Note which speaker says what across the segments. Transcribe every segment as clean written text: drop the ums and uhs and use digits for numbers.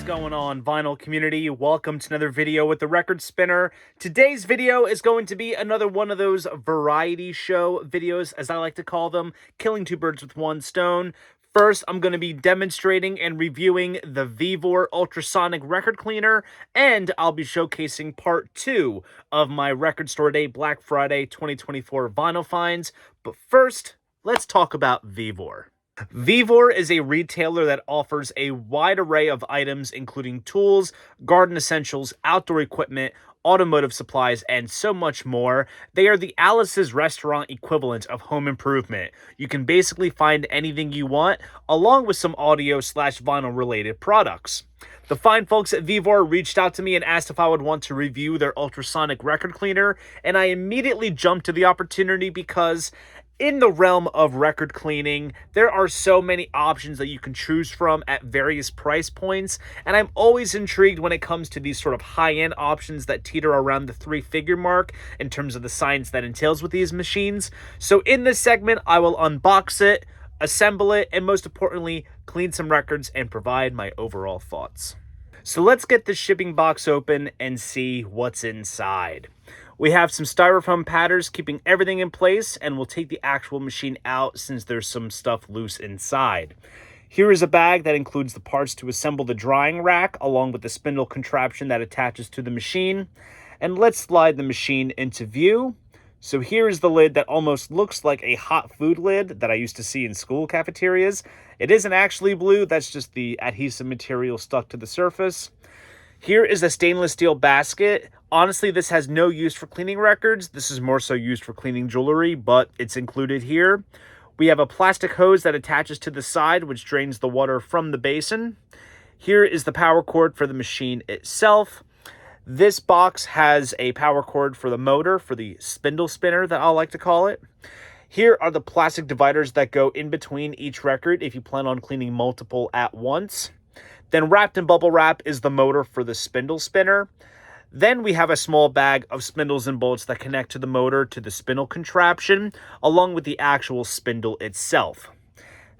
Speaker 1: going on, vinyl community? Welcome to another video with the record spinner. Today's video is going to be another one of those variety show videos, as I like to call them, killing two birds with one stone. First, I'm going to be demonstrating and reviewing the Vevor Ultrasonic Record Cleaner, and I'll be showcasing part 2 of my Record Store Day Black Friday 2024 vinyl finds. But first, let's talk about Vevor. Vevor is a retailer that offers a wide array of items, including tools, garden essentials, outdoor equipment, automotive supplies, and so much more. They are the Alice's restaurant equivalent of home improvement. You can basically find anything you want, along with some audio/vinyl related products. The fine folks at Vevor reached out to me and asked if I would want to review their ultrasonic record cleaner, and I immediately jumped to the opportunity because in the realm of record cleaning, there are so many options that you can choose from at various price points, and I'm always intrigued when it comes to these sort of high-end options that teeter around the 3-figure mark in terms of the science that entails with these machines. So in this segment, I will unbox it, assemble it, and most importantly, clean some records and provide my overall thoughts. So let's get the shipping box open and see what's inside. We have some styrofoam patterns keeping everything in place, and we'll take the actual machine out since there's some stuff loose inside. Here is a bag that includes the parts to assemble the drying rack, along with the spindle contraption that attaches to the machine. And let's slide the machine into view. So here is the lid that almost looks like a hot food lid that I used to see in school cafeterias. It isn't actually blue, that's just the adhesive material stuck to the surface. Here is a stainless steel basket. Honestly, this has no use for cleaning records. This is more so used for cleaning jewelry, but it's included here. We have a plastic hose that attaches to the side, which drains the water from the basin. Here is the power cord for the machine itself. This box has a power cord for the motor, for the spindle spinner that I like to call it. Here are the plastic dividers that go in between each record if you plan on cleaning multiple at once. Then wrapped in bubble wrap is the motor for the spindle spinner. Then we have a small bag of spindles and bolts that connect to the motor to the spindle contraption, along with the actual spindle itself.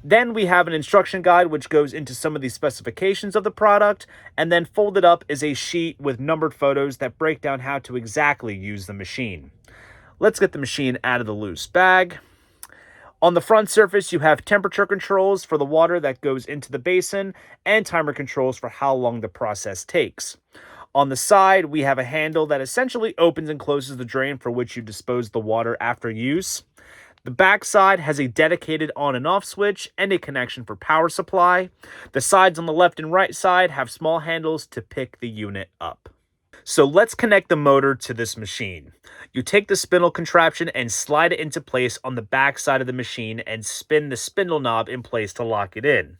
Speaker 1: Then we have an instruction guide which goes into some of the specifications of the product, and then folded up is a sheet with numbered photos that break down how to exactly use the machine. Let's get the machine out of the loose bag. On the front surface, you have temperature controls for the water that goes into the basin and timer controls for how long the process takes. On the side, we have a handle that essentially opens and closes the drain for which you dispose the water after use. The back side has a dedicated on and off switch and a connection for power supply. The sides on the left and right side have small handles to pick the unit up. So let's connect the motor to this machine. You take the spindle contraption and slide it into place on the back side of the machine and spin the spindle knob in place to lock it in.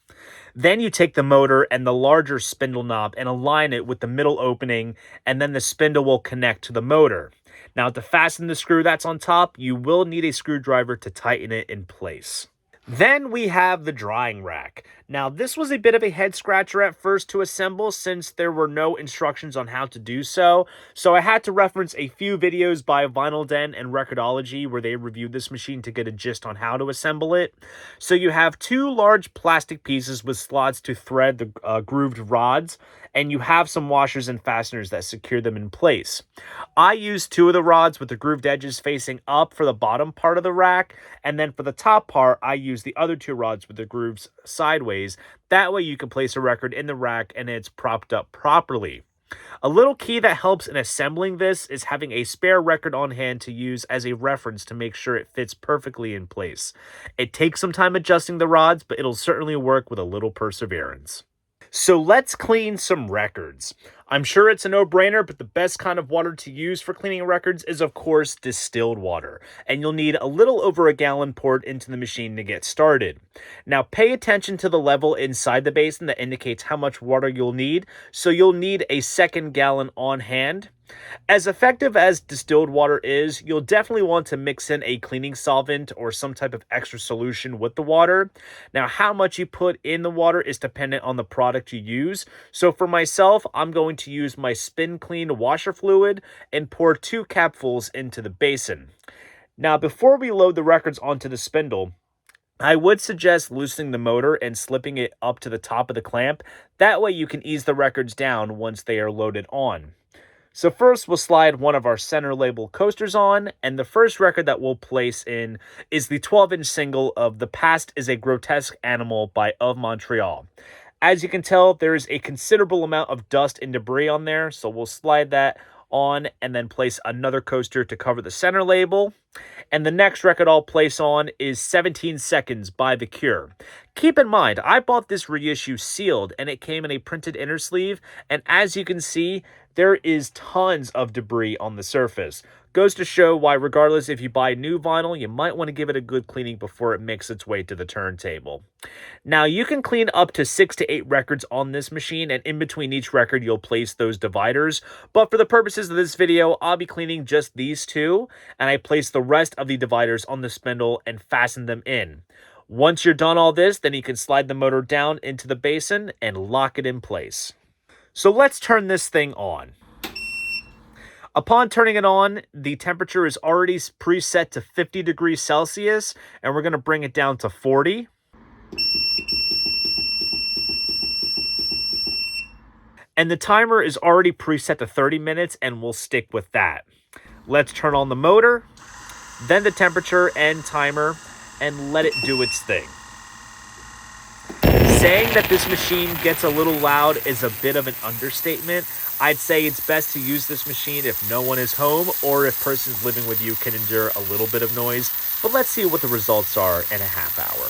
Speaker 1: Then you take the motor and the larger spindle knob and align it with the middle opening, and then the spindle will connect to the motor. Now to fasten the screw that's on top, you will need a screwdriver to tighten it in place. Then we have the drying rack. Now this was a bit of a head scratcher at first to assemble since there were no instructions on how to do so. So I had to reference a few videos by Vinyl Den and Recordology where they reviewed this machine to get a gist on how to assemble it. So you have two large plastic pieces with slots to thread the grooved rods, and you have some washers and fasteners that secure them in place. I used two of the rods with the grooved edges facing up for the bottom part of the rack, and then for the top part, I used the other two rods with the grooves sideways. That way you can place a record in the rack and it's propped up properly. A little key that helps in assembling this is having a spare record on hand to use as a reference to make sure it fits perfectly in place. It takes some time adjusting the rods, but it'll certainly work with a little perseverance. So let's clean some records. I'm sure it's a no-brainer, but the best kind of water to use for cleaning records is, of course, distilled water. And you'll need a little over a gallon poured into the machine to get started. Now, pay attention to the level inside the basin that indicates how much water you'll need. So you'll need a second gallon on hand. As effective as distilled water is, you'll definitely want to mix in a cleaning solvent or some type of extra solution with the water. Now, how much you put in the water is dependent on the product you use. So for myself, I'm going to use my Spin Clean washer fluid and pour 2 capfuls into the basin. Now, before we load the records onto the spindle, I would suggest loosening the motor and slipping it up to the top of the clamp. That way you can ease the records down once they are loaded on. So first we'll slide one of our center label coasters on, and the first record that we'll place in is the 12-inch single of The Past is a Grotesque Animal by Of Montreal. As you can tell, there is a considerable amount of dust and debris on there, so we'll slide that on and then place another coaster to cover the center label. And the next record I'll place on is 17 Seconds by The Cure. Keep in mind, I bought this reissue sealed and it came in a printed inner sleeve, and as you can see, there is tons of debris on the surface. Goes to show why, regardless if you buy new vinyl, you might want to give it a good cleaning before it makes its way to the turntable. Now, you can clean up to 6 to 8 records on this machine, and in between each record, you'll place those dividers. But for the purposes of this video, I'll be cleaning just these two, and I place the rest of the dividers on the spindle and fasten them in. Once you're done all this, then you can slide the motor down into the basin and lock it in place. So let's turn this thing on. Upon turning it on, the temperature is already preset to 50 degrees Celsius, and we're going to bring it down to 40. And the timer is already preset to 30 minutes, and we'll stick with that. Let's turn on the motor, then the temperature and timer, and let it do its thing. Saying that this machine gets a little loud is a bit of an understatement. I'd say it's best to use this machine if no one is home or if persons living with you can endure a little bit of noise. But let's see what the results are in a half hour.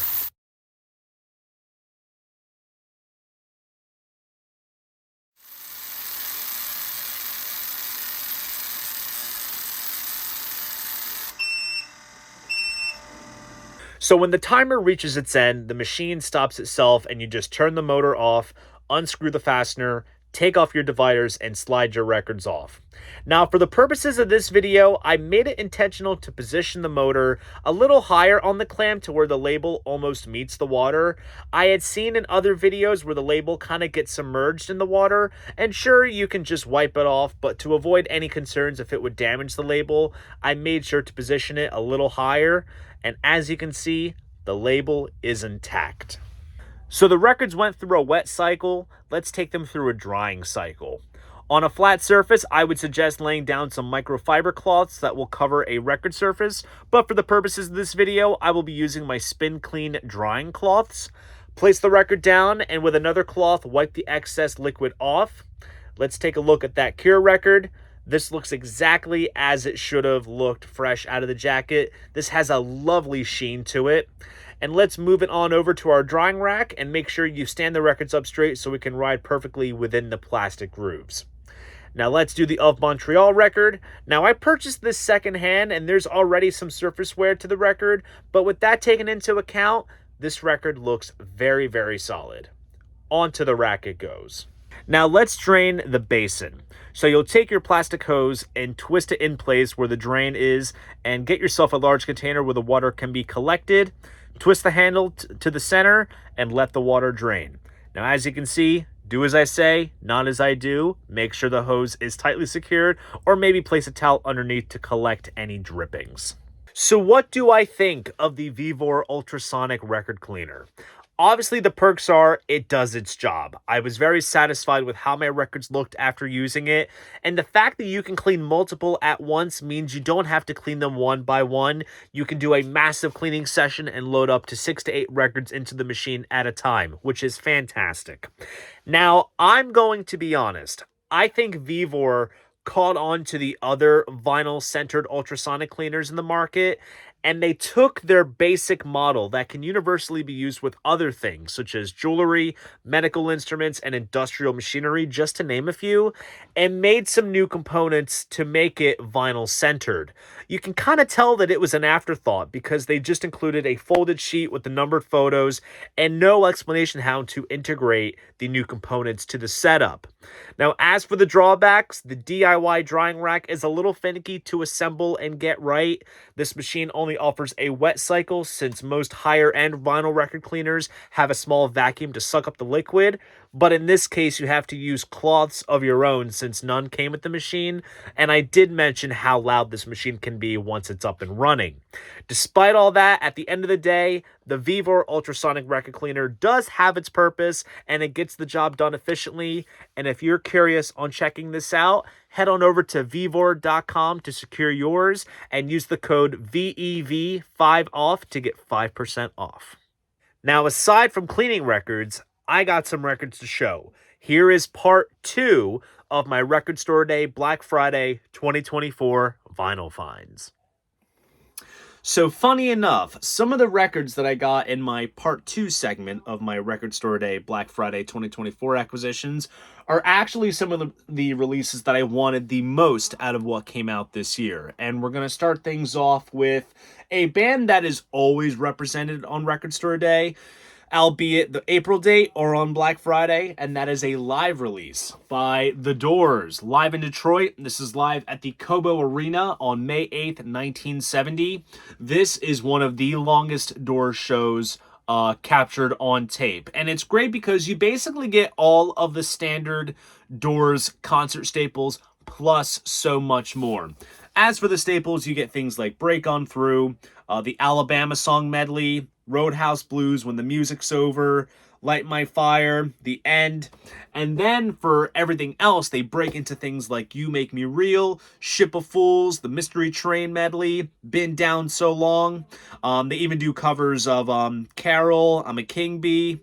Speaker 1: So when the timer reaches its end, the machine stops itself and you just turn the motor off, unscrew the fastener, take off your dividers, and slide your records off. Now, for the purposes of this video, I made it intentional to position the motor a little higher on the clamp to where the label almost meets the water. I had seen in other videos where the label kind of gets submerged in the water, and sure, you can just wipe it off, but to avoid any concerns if it would damage the label, I made sure to position it a little higher, and as you can see, the label is intact. So the records went through a wet cycle. Let's take them through a drying cycle. On a flat surface, I would suggest laying down some microfiber cloths that will cover a record surface, but for the purposes of this video, I will be using my Spin Clean drying cloths. Place the record down, and with another cloth, wipe the excess liquid off. Let's take a look at that Cure record. This looks exactly as it should have looked fresh out of the jacket. This has a lovely sheen to it. And let's move it on over to our drying rack and make sure you stand the records up straight so we can ride perfectly within the plastic grooves. Now let's do the Of Montreal record. Now I purchased this secondhand and there's already some surface wear to the record, but with that taken into account, this record looks very, very solid. Onto the rack it goes. Now let's drain the basin. So you'll take your plastic hose and twist it in place where the drain is and get yourself a large container where the water can be collected. Twist the handle to the center and let the water drain. Now, as you can see, do as I say, not as I do. Make sure the hose is tightly secured, or maybe place a towel underneath to collect any drippings. So what do I think of the Vevor Ultrasonic Record Cleaner? Obviously, the perks are it does its job. I was very satisfied with how my records looked after using it, and the fact that you can clean multiple at once means you don't have to clean them one by one. You can do a massive cleaning session and load up to 6 to 8 records into the machine at a time, which is fantastic. Now, I'm going to be honest. I think Vevor caught on to the other vinyl-centered ultrasonic cleaners in the market, and they took their basic model that can universally be used with other things, such as jewelry, medical instruments, and industrial machinery, just to name a few, and made some new components to make it vinyl-centered. You can kind of tell that it was an afterthought because they just included a folded sheet with the numbered photos and no explanation how to integrate the new components to the setup. Now, as for the drawbacks, the DIY drying rack is a little finicky to assemble and get right. This machine only offers a wet cycle since most higher-end vinyl record cleaners have a small vacuum to suck up the liquid. but in this case, you have to use cloths of your own since none came with the machine, and I did mention how loud this machine can be once it's up and running. Despite all that, at the end of the day, the Vevor Ultrasonic Record Cleaner does have its purpose, and it gets the job done efficiently, and if you're curious on checking this out, head on over to vevor.com to secure yours, and use the code VEV5OFF to get 5% off. Now, aside from cleaning records, I got some records to show. Here is part 2 of my Record Store Day Black Friday 2024 vinyl finds. So funny enough, some of the records that I got in my part 2 segment of my Record Store Day Black Friday 2024 acquisitions are actually some of the releases that I wanted the most out of what came out this year. And we're going to start things off with a band that is always represented on Record Store Day, albeit the April date or on Black Friday, and that is a live release by The Doors, live in Detroit. This is live at the Cobo Arena on May 8th, 1970. This is one of the longest Doors shows captured on tape, and it's great because you basically get all of the standard Doors concert staples plus so much more. As for the staples, you get things like Break On Through, the Alabama Song Medley, Roadhouse Blues, When the Music's Over, Light My Fire, The End. And then for everything else, they break into things like You Make Me Real, Ship of Fools, the Mystery Train Medley, Been Down So Long. They even do covers of Carol, I'm a King Bee,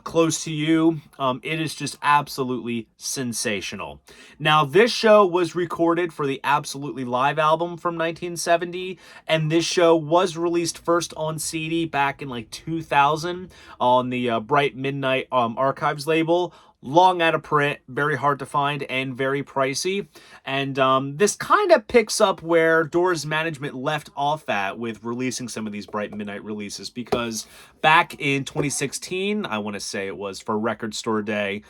Speaker 1: Close to You. It is just absolutely sensational. Now, this show was recorded for the Absolutely Live album from 1970, and this show was released first on CD back in like 2000 on the Bright Midnight Archives label. Long out of print, very hard to find, and very pricey. And this kind of picks up where Doors management left off at with releasing some of these Bright Midnight releases, because back in 2016, I want to say it was, for Record Store Day,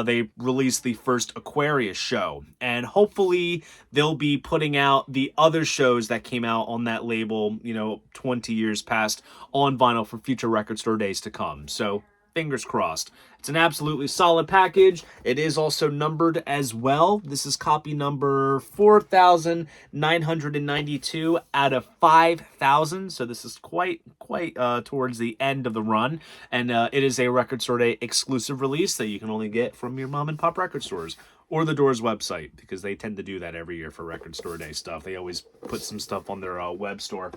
Speaker 1: they released the first Aquarius show. And hopefully they'll be putting out the other shows that came out on that label, 20 years past, on vinyl for future Record Store Days to come. So fingers crossed. It's an absolutely solid package. It is also numbered as well. This is copy number 4,992 out of 5,000. So this is quite towards the end of the run. And it is a Record Store Day exclusive release that you can only get from your mom and pop record stores or the Doors website, because they tend to do that every year for Record Store Day stuff. They always put some stuff on their web store.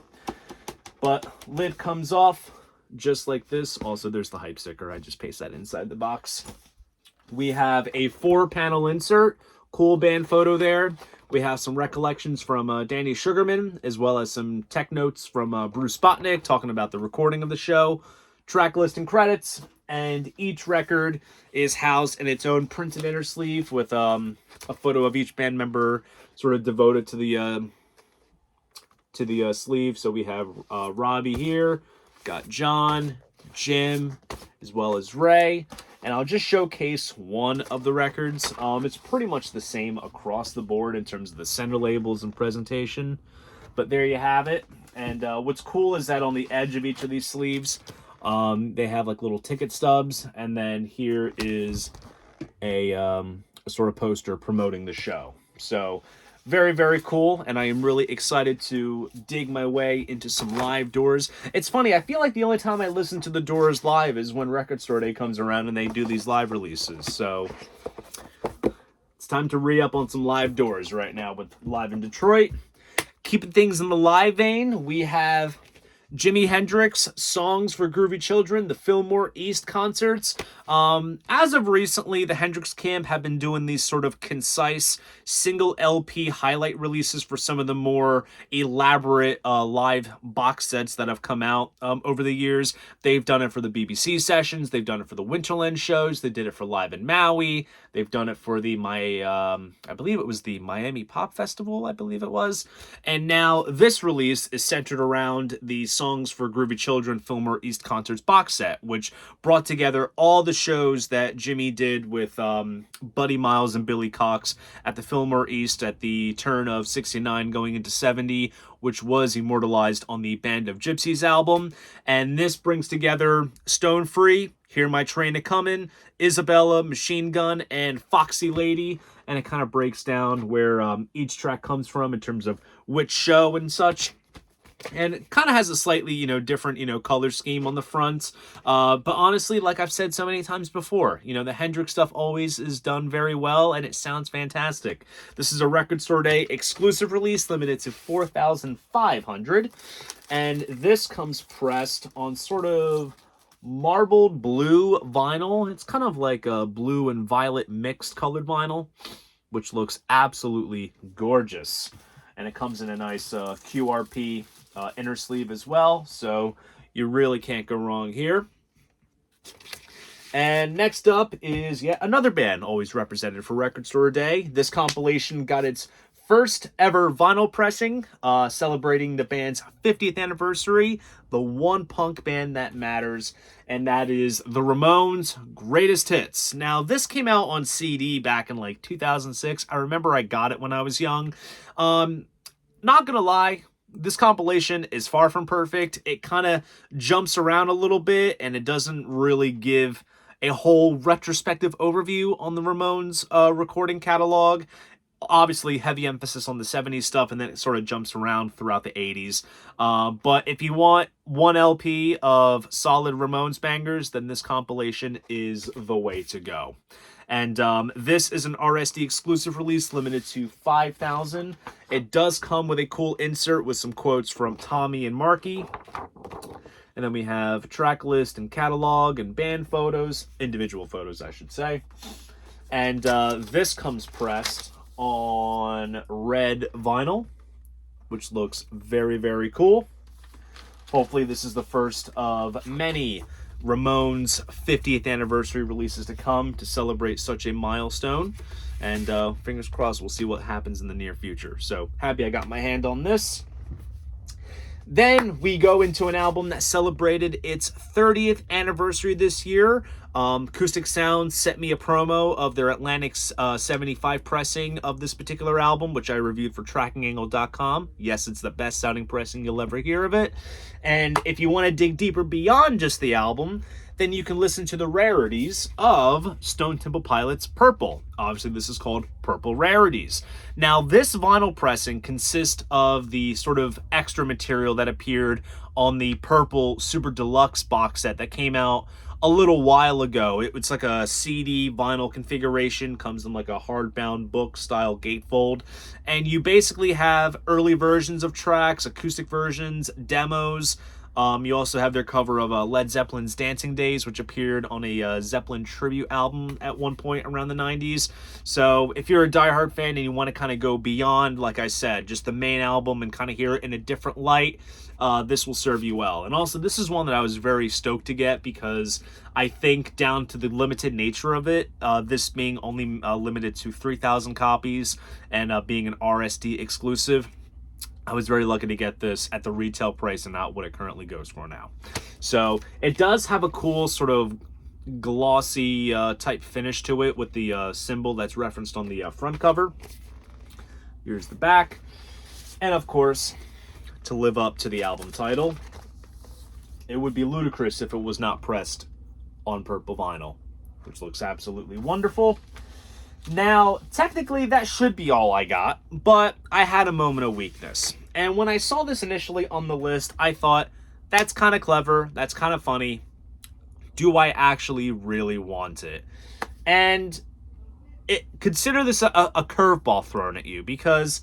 Speaker 1: But lid comes off just like this. Also, there's the hype sticker. I just paste that inside the box. We have a 4-panel insert. Cool band photo there. We have some recollections from Danny Sugarman, as well as some tech notes from Bruce Spotnick talking about the recording of the show. Track list and credits. And each record is housed in its own printed inner sleeve with a photo of each band member sort of devoted to the sleeve. So we have Robbie here. Got John, Jim, as well as Ray. And I'll just showcase one of the records. It's pretty much the same across the board in terms of the center labels and presentation. But there you have it. And what's cool is that on the edge of each of these sleeves, they have like little ticket stubs. And then here is a sort of poster promoting the show. So very, very cool, and I am really excited to dig my way into some live Doors. It's funny, I feel like the only time I listen to the Doors live is when Record Store Day comes around and they do these live releases. So it's time to re-up on some live Doors right now with Live in Detroit. Keeping things in the live vein, we have Jimi Hendrix, Songs for Groovy Children, the Fillmore East concerts. As of recently, the Hendrix camp have been doing these sort of concise single LP highlight releases for some of the more elaborate live box sets that have come out over the years. They've done it for the BBC sessions. They've done it for the Winterland shows. They did it for Live in Maui. They've done it for the I believe it was the Miami Pop Festival, I believe it was. And now this release is centered around the Songs for Groovy Children Fillmore East Concerts box set, which brought together all the shows that Jimmy did with Buddy Miles and Billy Cox at the Fillmore East at the turn of 69 going into 70, which was immortalized on the Band of Gypsies album. And this brings together Stone Free, Hear My Train A-Comin', Isabella, Machine Gun, and Foxy Lady. And it kind of breaks down where each track comes from in terms of which show and such. And it kind of has a slightly, different, color scheme on the front. But honestly, like I've said so many times before, the Hendrix stuff always is done very well, and it sounds fantastic. This is a Record Store Day exclusive release, limited to 4,500. And this comes pressed on sort of marbled blue vinyl. It's kind of like a blue and violet mixed colored vinyl, which looks absolutely gorgeous. And it comes in a nice QRP inner sleeve as well, so you really can't go wrong here. And next up is yet another band always represented for Record Store Day. This compilation got its first ever vinyl pressing, celebrating the band's 50th anniversary, the one punk band that matters, and that is the Ramones' Greatest Hits. Now, this came out on CD back in like 2006. I remember I got it when I was young. Not gonna lie, this compilation is far from perfect. It kind of jumps around a little bit, and it doesn't really give a whole retrospective overview on the Ramones recording catalog. Obviously, heavy emphasis on the 70s stuff, and then it sort of jumps around throughout the 80s. But if you want one LP of solid Ramones bangers, then this compilation is the way to go. And this is an RSD exclusive release, limited to 5,000. It does come with a cool insert with some quotes from Tommy and Marky. And then we have track list and catalog and band photos, individual photos, I should say. And this comes pressed on red vinyl, which looks very, very cool. Hopefully this is the first of many Ramones 50th anniversary releases to come to celebrate such a milestone. And fingers crossed, we'll see what happens in the near future. So happy I got my hand on this. Then we go into an album that celebrated its 30th anniversary this year. Acoustic Sound sent me a promo of their Atlantic's 75 pressing of this particular album, which I reviewed for trackingangle.com. Yes, it's the best sounding pressing you'll ever hear of it. And if you want to dig deeper beyond just the album, then you can listen to the rarities of Stone Temple Pilots' Purple. Obviously, this is called Purple Rarities. Now, this vinyl pressing consists of the sort of extra material that appeared on the Purple Super Deluxe box set that came out a little while ago. It's like a CD vinyl configuration, comes in like a hardbound book style gatefold, and you basically have early versions of tracks, acoustic versions, demos. You also have their cover of Led Zeppelin's Dancing Days, which appeared on a Zeppelin tribute album at one point around the 90s. So if you're a diehard fan and you want to kind of go beyond, like I said, just the main album and kind of hear it in a different light, this will serve you well. And also, this is one that I was very stoked to get because I think down to the limited nature of it, this being only limited to 3,000 copies and being an RSD exclusive, I was very lucky to get this at the retail price and not what it currently goes for now. So it does have a cool sort of glossy type finish to it with the symbol that's referenced on the front cover. Here's the back. And of course, to live up to the album title, it would be ludicrous if it was not pressed on purple vinyl, which looks absolutely wonderful. Now, technically, that should be all I got, but I had a moment of weakness. And when I saw this initially on the list, I thought, that's kind of clever, that's kind of funny. Do I actually really want it? And consider this a curveball thrown at you, because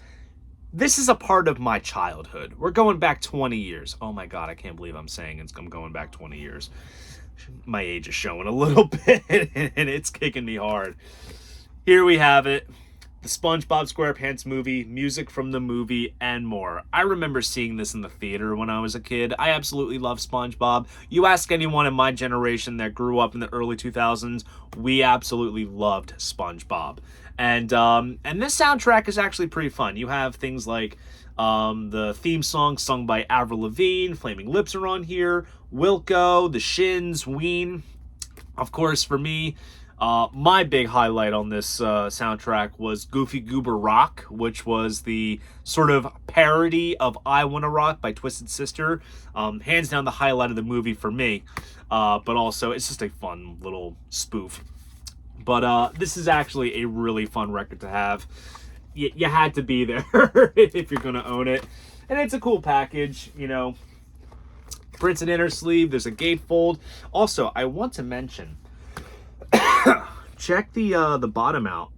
Speaker 1: this is a part of my childhood. We're going back 20 years. Oh my God, I can't believe I'm saying I'm going back 20 years. My age is showing a little bit, and it's kicking me hard. Here we have it, the SpongeBob SquarePants movie, music from the movie, and more. I remember seeing this in the theater when I was a kid. I absolutely love SpongeBob. You ask anyone in my generation that grew up in the early 2000s, we absolutely loved SpongeBob. And this soundtrack is actually pretty fun. You have things like the theme song sung by Avril Lavigne, Flaming Lips are on here, Wilco, The Shins, Ween. Of course, for me, My big highlight on this soundtrack was Goofy Goober Rock, which was the sort of parody of I Wanna Rock by Twisted Sister. Hands down the highlight of the movie for me, but also it's just a fun little spoof. But this is actually a really fun record to have. You had to be there if you're going to own it. And it's a cool package, you know. Prints an inner sleeve, there's a gatefold. Also, I want to mention, check the bottom out.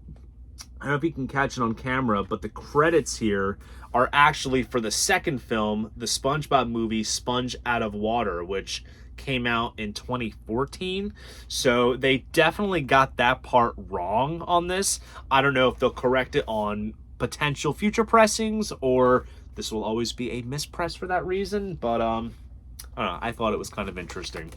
Speaker 1: I don't know if you can catch it on camera, but the credits here are actually for the second film, the SpongeBob movie, Sponge Out of Water, which came out in 2014. So they definitely got that part wrong on this. I don't know if they'll correct it on potential future pressings, or this will always be a mispress for that reason, but I don't know, I thought it was kind of interesting.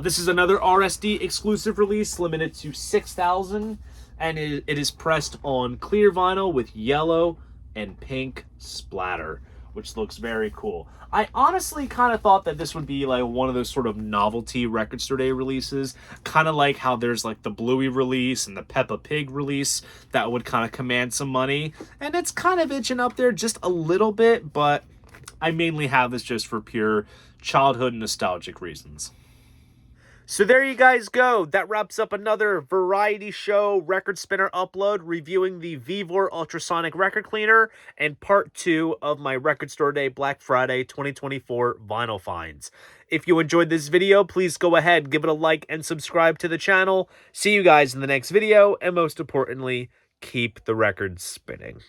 Speaker 1: This is another RSD exclusive release, limited to 6,000, and it is pressed on clear vinyl with yellow and pink splatter, which looks very cool. I honestly kind of thought that this would be like one of those sort of novelty Record Store Day releases, kind of like how there's like the Bluey release and the Peppa Pig release that would kind of command some money, and it's kind of itching up there just a little bit, but I mainly have this just for pure childhood nostalgic reasons. So there you guys go. That wraps up another variety show record spinner upload reviewing the Vevor Ultrasonic Record Cleaner and part 2 of my Record Store Day Black Friday 2024 vinyl finds. If you enjoyed this video, please go ahead, give it a like, and subscribe to the channel. See you guys in the next video, and most importantly, keep the records spinning.